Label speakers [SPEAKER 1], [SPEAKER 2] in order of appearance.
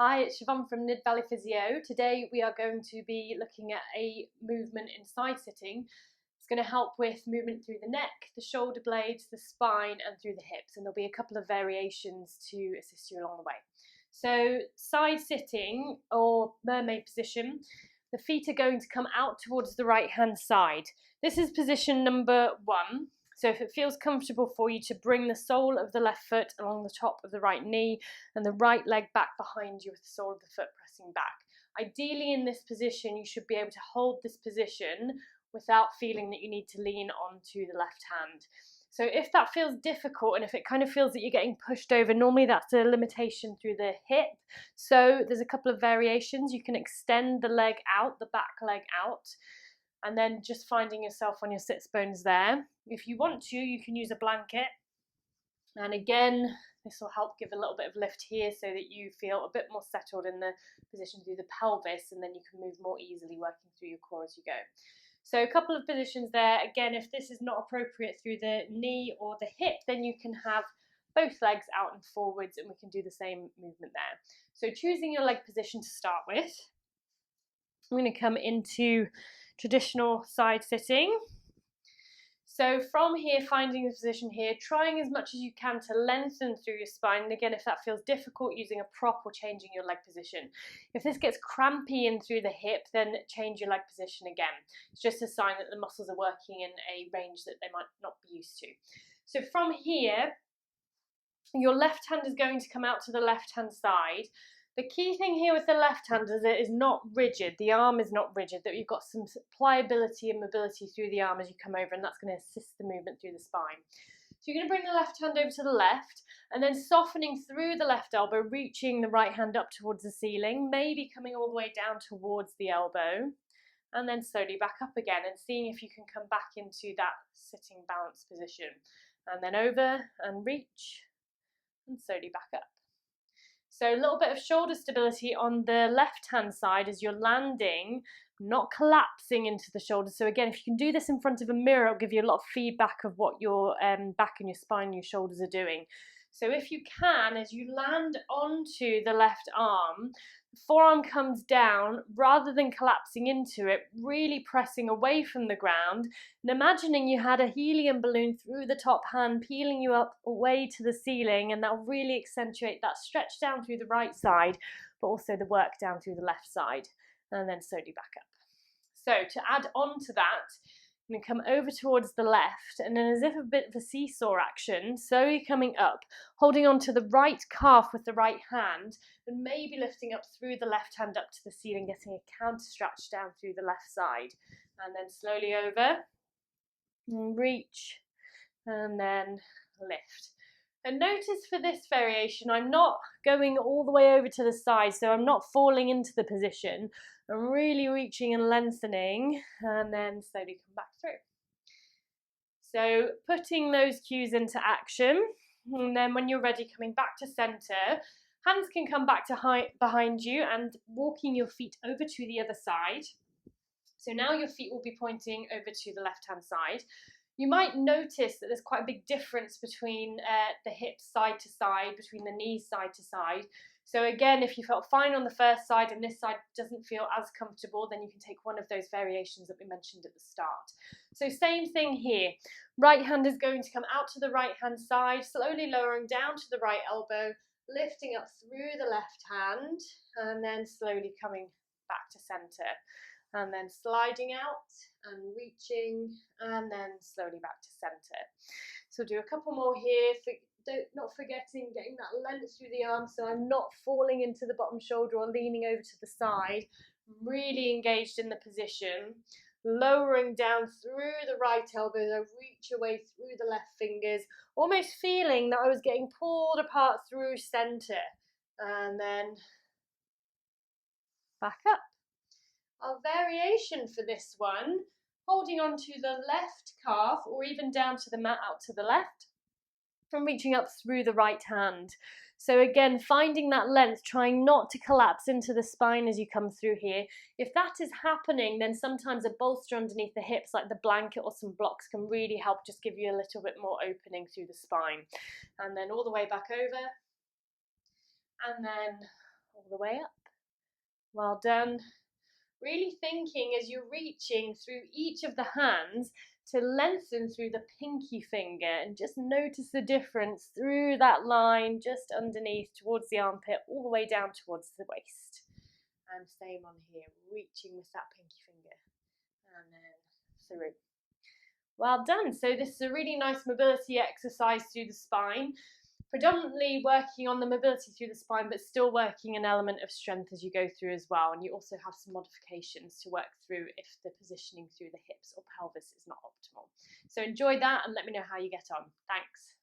[SPEAKER 1] Hi, it's Siobhan from Nid Valley Physio. Today we are going to be looking at a movement in side sitting. It's going to help with movement through the neck, the shoulder blades, the spine and through the hips, and there'll be a couple of variations to assist you along the way. So side sitting or mermaid position, the feet are going to come out towards the right hand side. This is position number 1. So if it feels comfortable for you to bring the sole of the left foot along the top of the right knee and the right leg back behind you with the sole of the foot pressing back. Ideally in this position, you should be able to hold this position without feeling that you need to lean onto the left hand. So if that feels difficult and if it kind of feels that you're getting pushed over, normally that's a limitation through the hip. So there's a couple of variations. You can extend the leg out, the back leg out, and then just finding yourself on your sits bones there. If you want to, you can use a blanket. And again, this will help give a little bit of lift here so that you feel a bit more settled in the position through the pelvis, and then you can move more easily working through your core as you go. So a couple of positions there. Again, if this is not appropriate through the knee or the hip, then you can have both legs out and forwards, and we can do the same movement there. So choosing your leg position to start with. I'm going to come into traditional side sitting. So from here, finding the position here, trying as much as you can to lengthen through your spine. And again, if that feels difficult, using a prop or changing your leg position. If this gets crampy in through the hip, then change your leg position again. It's just a sign that the muscles are working in a range that they might not be used to. So from here, your left hand is going to come out to the left-hand side. The key thing here with the left hand is it is not rigid. The arm is not rigid, that you've got some pliability and mobility through the arm as you come over, and that's going to assist the movement through the spine. So you're going to bring the left hand over to the left and then softening through the left elbow, reaching the right hand up towards the ceiling, maybe coming all the way down towards the elbow, and then slowly back up again and seeing if you can come back into that sitting balance position. And then over and reach and slowly back up. So a little bit of shoulder stability on the left-hand side as you're landing, not collapsing into the shoulders. So again, if you can do this in front of a mirror, it'll give you a lot of feedback of what your back and your spine and your shoulders are doing. So if you can, as you land onto the left arm, the forearm comes down rather than collapsing into it, really pressing away from the ground and imagining you had a helium balloon through the top hand, peeling you up away to the ceiling, and that'll really accentuate that stretch down through the right side, but also the work down through the left side, and then slowly back up. So to add on to that, I'm going to come over towards the left, and then as if a bit of a seesaw action, slowly coming up, holding on to the right calf with the right hand, and maybe lifting up through the left hand up to the ceiling, getting a counter stretch down through the left side, and then slowly over, and reach, and then lift. And notice for this variation, I'm not going all the way over to the side, so I'm not falling into the position. I'm really reaching and lengthening, and then slowly come back through. So putting those cues into action, and then when you're ready, coming back to center, hands can come back to behind you and walking your feet over to the other side. So now your feet will be pointing over to the left-hand side. You might notice that there's quite a big difference between the hips side to side, between the knees side to side. So again, if you felt fine on the first side and this side doesn't feel as comfortable, then you can take one of those variations that we mentioned at the start. So same thing here. Right hand is going to come out to the right hand side, slowly lowering down to the right elbow, lifting up through the left hand, and then slowly coming back to center. And then sliding out and reaching, and then slowly back to center. So do a couple more here. Not forgetting getting that length through the arm, so I'm not falling into the bottom shoulder or leaning over to the side. Really engaged in the position. Lowering down through the right elbow, I reach away through the left fingers, almost feeling that I was getting pulled apart through center. And then back up. Our variation for this one, holding on to the left calf or even down to the mat out to the left and reaching up through the right hand. So again, finding that length, trying not to collapse into the spine as you come through here. If that is happening, then sometimes a bolster underneath the hips like the blanket or some blocks can really help just give you a little bit more opening through the spine. And then all the way back over, and then all the way up. Well done. Really thinking as you're reaching through each of the hands to lengthen through the pinky finger, and just notice the difference through that line just underneath towards the armpit all the way down towards the waist. And same on here, reaching with that pinky finger and then through. Well done. So this is a really nice mobility exercise through the spine, predominantly working on the mobility through the spine, but still working an element of strength as you go through as well. And you also have some modifications to work through if the positioning through the hips or pelvis is not optimal. So enjoy that and let me know how you get on. Thanks.